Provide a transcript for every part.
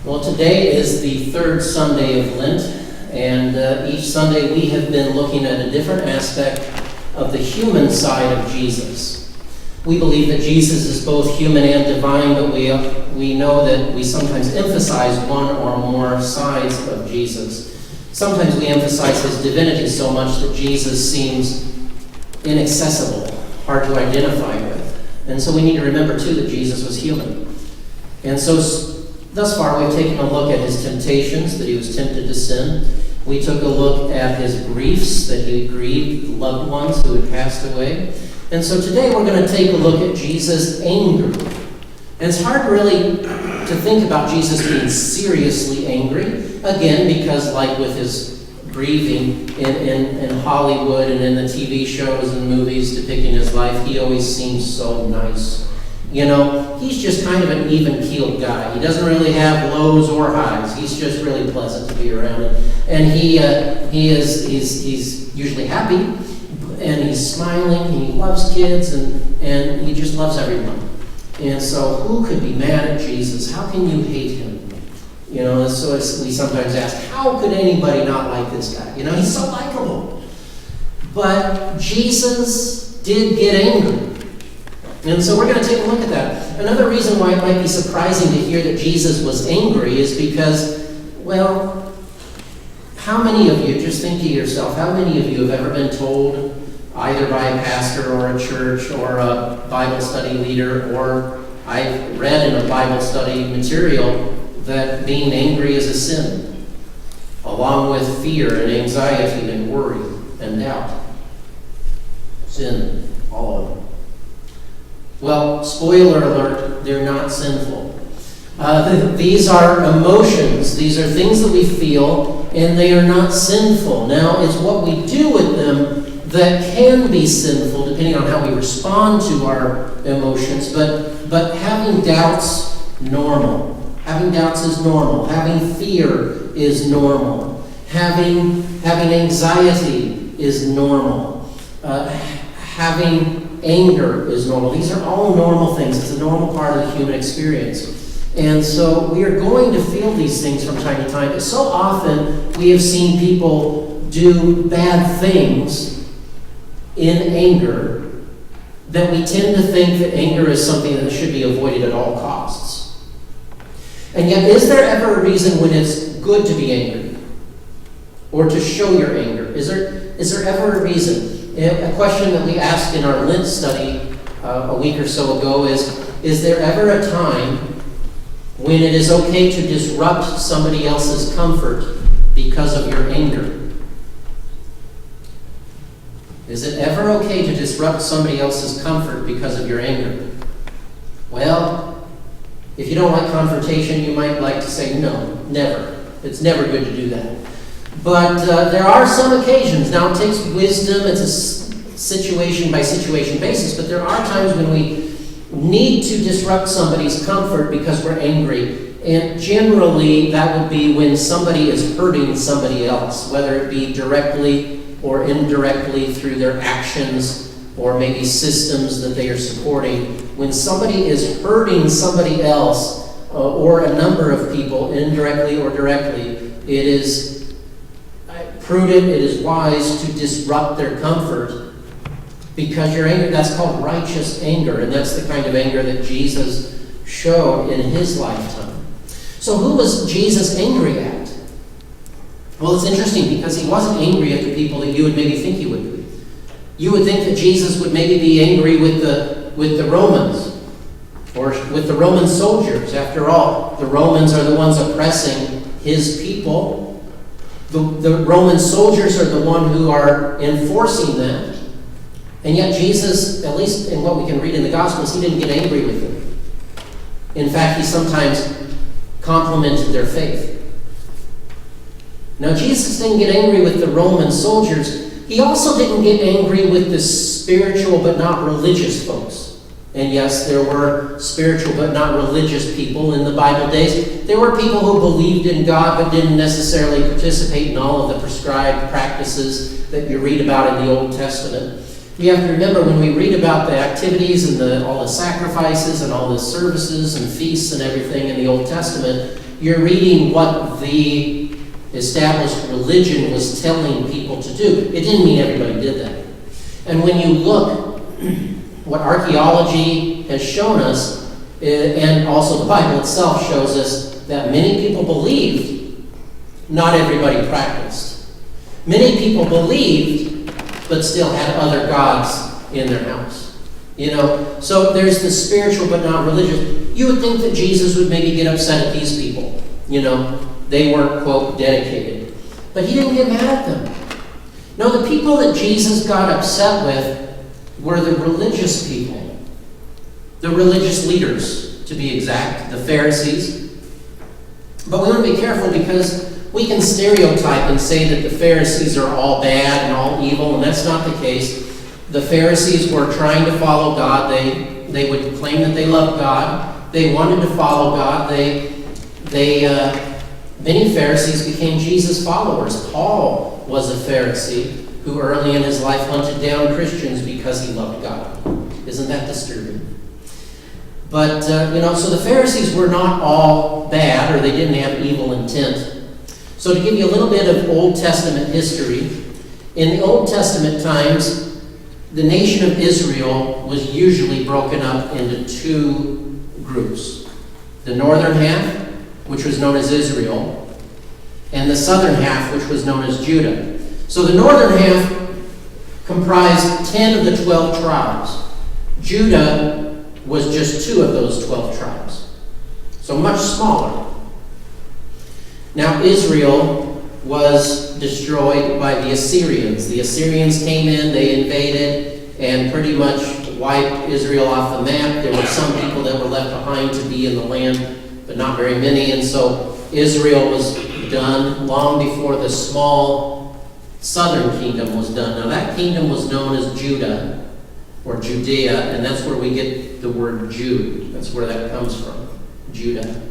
Well, today is the third Sunday of Lent, and each Sunday we have been looking at a different aspect of the human side of Jesus. We believe that Jesus is both human and divine, but we know that we sometimes emphasize one or more sides of Jesus. Sometimes we emphasize his divinity so much that Jesus seems inaccessible, hard to identify with. And so we need to remember, too, that Jesus was human. And so thus far, we've taken a look at his temptations, that he was tempted to sin. We took a look at his griefs, that he grieved loved ones who had passed away. And so today we're going to take a look at Jesus' anger. And it's hard really to think about Jesus being seriously angry, again, because like with his grieving in Hollywood and in the TV shows and movies depicting his life, he always seems so nice. You know, he's just kind of an even-keeled guy. He doesn't really have lows or highs. He's just really pleasant to be around. And he's usually happy, and he's smiling, he loves kids, and he just loves everyone. And so who could be mad at Jesus? How can you hate him? You know, so we sometimes ask, how could anybody not like this guy? You know, he's so likable. But Jesus did get angry. And so we're going to take a look at that. Another reason why it might be surprising to hear that Jesus was angry is because, well, how many of you, just think to yourself, how many of you have ever been told, either by a pastor or a church or a Bible study leader, or I've read in a Bible study material that being angry is a sin, along with fear and anxiety and worry and doubt? Sin, all of them. Well, spoiler alert, they're not sinful. These are emotions. These are things that we feel, and they are not sinful. Now, it's what we do with them that can be sinful, depending on how we respond to our emotions. But having doubts, normal. Having doubts is normal. Having fear is normal. Having anxiety is normal. Having anger is normal. These are all normal things. It's a normal part of the human experience. And so we are going to feel these things from time to time. But so often we have seen people do bad things in anger that we tend to think that anger is something that should be avoided at all costs. And yet, is there ever a reason when it's good to be angry? Or to show your anger? Is there ever a reason? A question that we asked in our Lent study a week or so ago is there ever a time when it is okay to disrupt somebody else's comfort because of your anger? Is it ever okay to disrupt somebody else's comfort because of your anger? Well, if you don't like confrontation, you might like to say no, never. It's never good to do that. But there are some occasions. Now, it takes wisdom. It's a situation-by-situation basis. But there are times when we need to disrupt somebody's comfort because we're angry. And generally, that would be when somebody is hurting somebody else, whether it be directly or indirectly through their actions or maybe systems that they are supporting. When somebody is hurting somebody else or a number of people, indirectly or directly, it is prudent, it is wise to disrupt their comfort because your anger, that's called righteous anger, and that's the kind of anger that Jesus showed in his lifetime. So who was Jesus angry at? Well, it's interesting because he wasn't angry at the people that you would maybe think he would be. You would think that Jesus would maybe be angry with the Romans or with the Roman soldiers. After all, the Romans are the ones oppressing his people. The Roman soldiers are the one who are enforcing that. And yet Jesus, at least in what we can read in the Gospels, he didn't get angry with them. In fact, he sometimes complimented their faith. Now, Jesus didn't get angry with the Roman soldiers. He also didn't get angry with the spiritual but not religious folks. And yes, there were spiritual but not religious people in the Bible days. There were people who believed in God but didn't necessarily participate in all of the prescribed practices that you read about in the Old Testament. We have to remember when we read about the activities and all the sacrifices and all the services and feasts and everything in the Old Testament, You're reading what the established religion was telling people to do. It didn't mean everybody did that. And when you look, what archaeology has shown us, and also the Bible itself shows us that many people believed, not everybody practiced. Many people believed, but still had other gods in their house. So there's the spiritual but not religious. You would think that Jesus would maybe get upset at these people. They weren't, quote, dedicated. But he didn't get mad at them. No, the people that Jesus got upset with were the religious people. The religious leaders, to be exact, the Pharisees. But we want to be careful because we can stereotype and say that the Pharisees are all bad and all evil, and that's not the case. The Pharisees were trying to follow God. They would claim that they loved God. They wanted to follow God. Many Pharisees became Jesus followers. Paul was a Pharisee who early in his life hunted down Christians because he loved God. Isn't that disturbing? But, so the Pharisees were not all bad, or they didn't have evil intent. So to give you a little bit of Old Testament history, in the Old Testament times, the nation of Israel was usually broken up into two groups. The northern half, which was known as Israel, and the southern half, which was known as Judah. So the northern half comprised 10 of the 12 tribes. Judah was just 2 of those 12 tribes. So much smaller. Now Israel was destroyed by the Assyrians. The Assyrians came in, they invaded, and pretty much wiped Israel off the map. There were some people that were left behind to be in the land, but not very many. And so Israel was done long before the small southern kingdom was done. Now that kingdom was known as Judah, or Judea, and that's where we get the word Jude. That's where that comes from, Judah.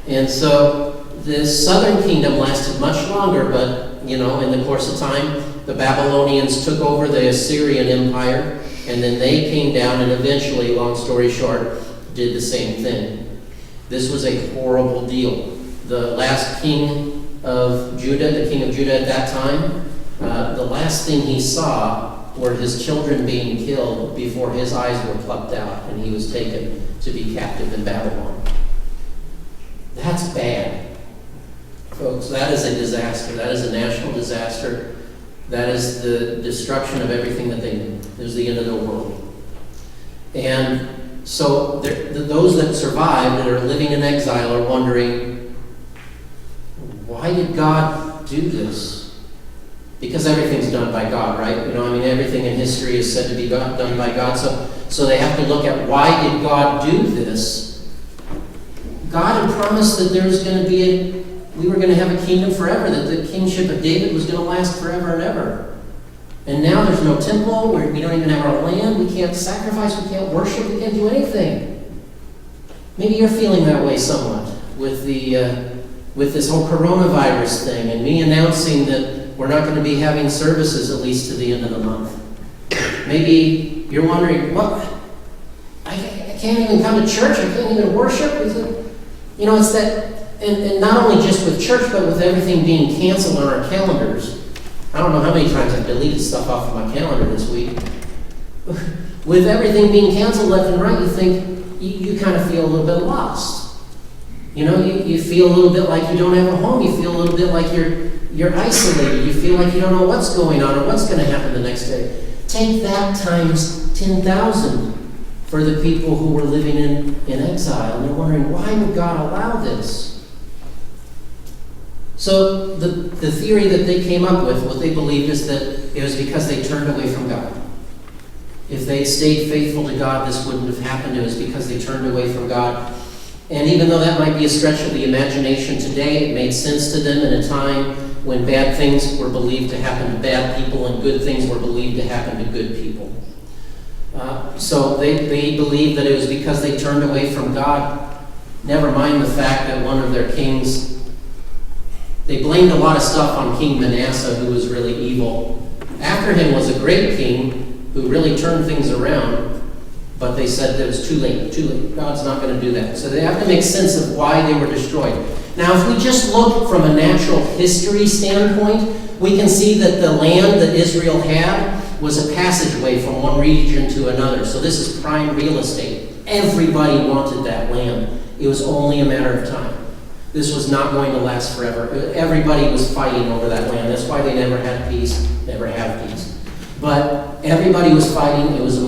And so this southern kingdom lasted much longer, but, in the course of time, the Babylonians took over the Assyrian Empire, and then they came down and eventually, long story short, did the same thing. This was a horrible deal. The last king of Judah, the king of Judah at that time, the last thing he saw were his children being killed before his eyes were plucked out and he was taken to be captive in Babylon. That's bad. Folks, that is a disaster. That is a national disaster. That is the destruction of everything that they knew. It was the end of the world. And so those that survived, that are living in exile, are wondering, why did God do this? Because everything's done by God, right? Everything in history is said to be done by God. So they have to look at, why did God do this? God had promised that there was going to be we were going to have a kingdom forever, that the kingship of David was going to last forever and ever. And now there's no temple, we don't even have our land, we can't sacrifice, we can't worship, we can't do anything. Maybe you're feeling that way somewhat with this whole coronavirus thing, and me announcing that we're not going to be having services at least to the end of the month. Maybe you're wondering, I can't even come to church, I can't even worship. It's that. And not only just with church, but with everything being canceled on our calendars. I don't know how many times I've deleted stuff off of my calendar this week. With everything being canceled left and right, you think, you kind of feel a little bit lost. You feel a little bit like you don't have a home. You feel a little bit like you're isolated. You feel like you don't know what's going on or what's going to happen the next day. Take that times 10,000 for the people who were living in exile. And they're wondering, why would God allow this? So the theory that they came up with, what they believed, is that it was because they turned away from God. If they stayed faithful to God, this wouldn't have happened. It was because they turned away from God. And even though that might be a stretch of the imagination today, it made sense to them in a time when bad things were believed to happen to bad people and good things were believed to happen to good people. So they believed that it was because they turned away from God. Never mind the fact that one of their kings, they blamed a lot of stuff on King Manasseh, who was really evil. After him was a great king who really turned things around, but they said that it was too late. God's not going to do that. So they have to make sense of why they were destroyed. Now, if we just look from a natural history standpoint, we can see that the land that Israel had was a passageway from one region to another. So this is prime real estate. Everybody wanted that land. It was only a matter of time. This was not going to last forever. Everybody was fighting over that land. That's why they never had peace, never have peace. But everybody was fighting. It was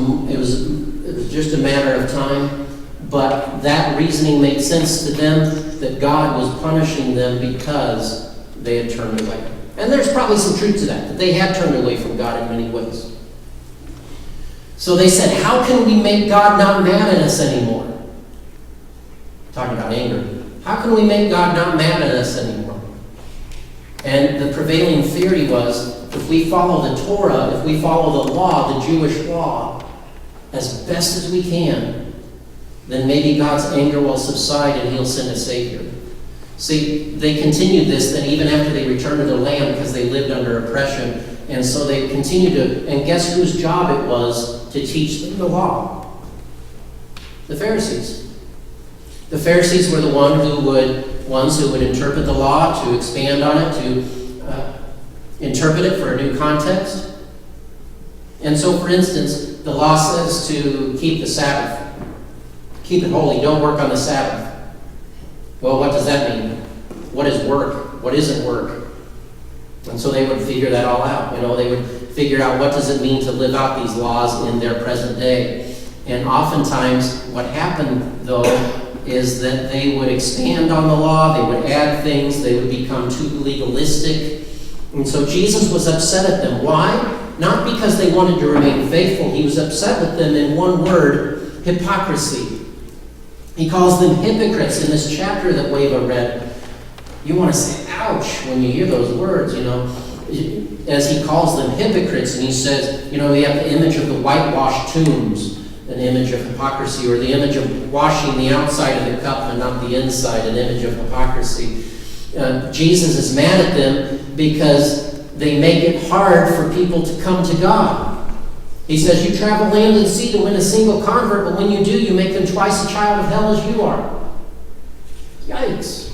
just a matter of time. But that reasoning made sense to them, that God was punishing them because they had turned away. And there's probably some truth to that they had turned away from God in many ways. So they said, how can we make God not mad at us anymore? Talking about anger. How can we make God not mad at us anymore? And the prevailing theory was, if we follow the Torah, if we follow the law, the Jewish law, as best as we can, then maybe God's anger will subside and he'll send a Savior. See, they continued this then even after they returned to their land because they lived under oppression. And so they continued to, and guess whose job it was to teach them the law? The Pharisees. The Pharisees were the ones who would interpret the law, to expand on it, to interpret it for a new context. And so, for instance, the law says to keep the Sabbath. Keep it holy. Don't work on the Sabbath. Well, what does that mean? What is work? What isn't work? And so they would figure that all out. They would figure out what does it mean to live out these laws in their present day. And oftentimes what happened, though, is that they would expand on the law, they would add things, they would become too legalistic. And so Jesus was upset at them. Why? Not because they wanted to remain faithful. He was upset with them in one word: hypocrisy. He calls them hypocrites in this chapter that Wava read. You want to say, ouch, when you hear those words, as he calls them hypocrites, and he says, we have the image of the whitewashed tombs, an image of hypocrisy, or the image of washing the outside of the cup and not the inside, an image of hypocrisy. Jesus is mad at them because they make it hard for people to come to God. He says, you travel land and sea to win a single convert, but when you do, you make them twice a child of hell as you are. Yikes.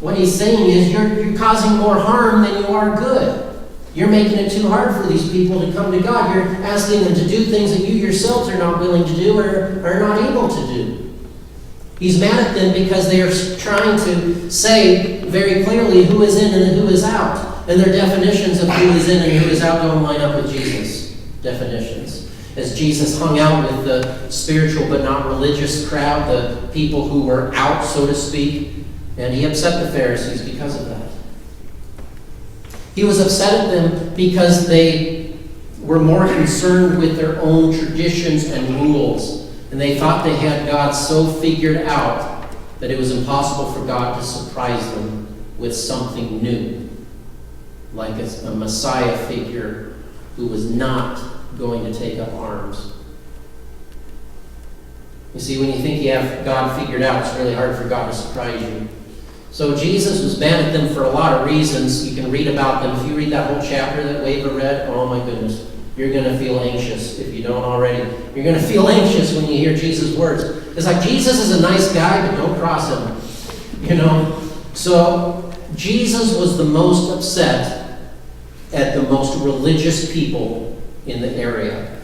What he's saying is you're causing more harm than you are good. You're making it too hard for these people to come to God. You're asking them to do things that you yourselves are not willing to do or are not able to do. He's mad at them because they are trying to say very clearly who is in and who is out. And their definitions of who is in and who is out don't line up with Jesus' definitions. As Jesus hung out with the spiritual but not religious crowd, the people who were out, so to speak, and he upset the Pharisees because of that. He was upset at them because they were more concerned with their own traditions and rules. And they thought they had God so figured out that it was impossible for God to surprise them with something new, like a Messiah figure who was not going to take up arms. You see, when you think you have God figured out, it's really hard for God to surprise you. So Jesus was mad at them for a lot of reasons. You can read about them. If you read that whole chapter that Wava read, oh my goodness, you're going to feel anxious if you don't already. You're going to feel anxious when you hear Jesus' words. It's like, Jesus is a nice guy, but don't cross him. So Jesus was the most upset at the most religious people in the area.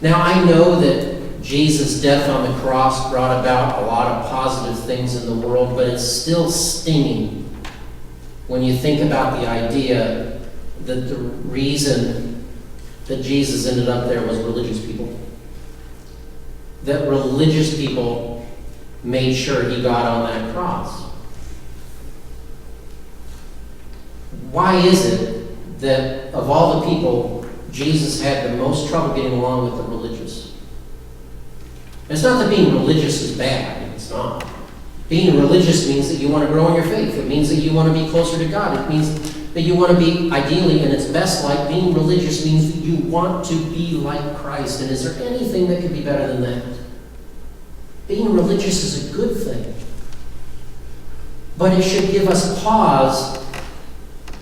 Now, I know that Jesus' death on the cross brought about a lot of positive things in the world, but it's still stinging when you think about the idea that the reason that Jesus ended up there was religious people. That religious people made sure he got on that cross. Why is it that of all the people, Jesus had the most trouble getting along with the religious? It's not that being religious is bad. It's not. Being religious means that you want to grow in your faith. It means that you want to be closer to God. It means that you want to be ideally in its best light. Being religious means that you want to be like Christ. And is there anything that could be better than that? Being religious is a good thing. But it should give us pause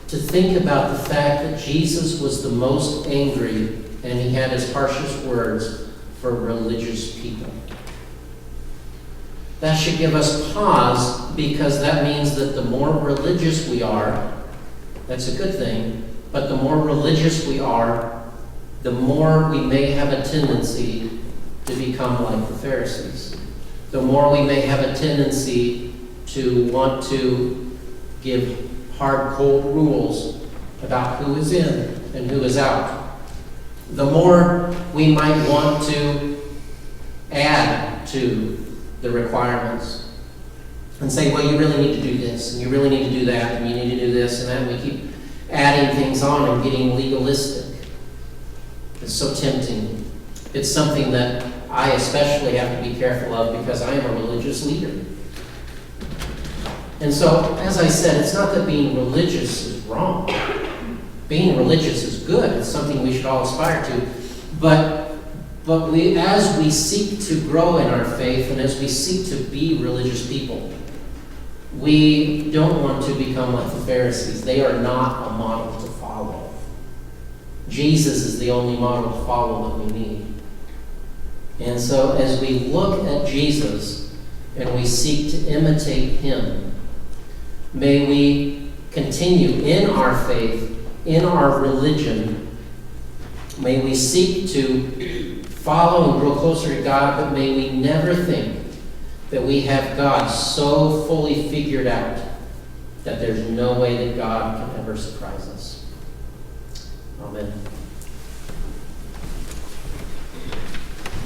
to think about the fact that Jesus was the most angry and he had his harshest words for religious people. That should give us pause, because that means that the more religious we are, that's a good thing, but the more religious we are, the more we may have a tendency to become like the Pharisees. The more we may have a tendency to want to give hard, cold rules about who is in and who is out. The more we might want to add to the requirements and say, well, you really need to do this, and you really need to do that, and you need to do this and that, and we keep adding things on and getting legalistic. It's so tempting. It's something that I especially have to be careful of, because I am a religious leader. And so, as I said, it's not that being religious is wrong. Being religious is good. It's something we should all aspire to. But as we seek to grow in our faith, and as we seek to be religious people, we don't want to become like the Pharisees. They are not a model to follow. Jesus is the only model to follow that we need. And so as we look at Jesus and we seek to imitate him, may we continue in our faith, in our religion. May we seek to follow and grow closer to God, but may we never think that we have God so fully figured out that there's no way that God can ever surprise us. Amen.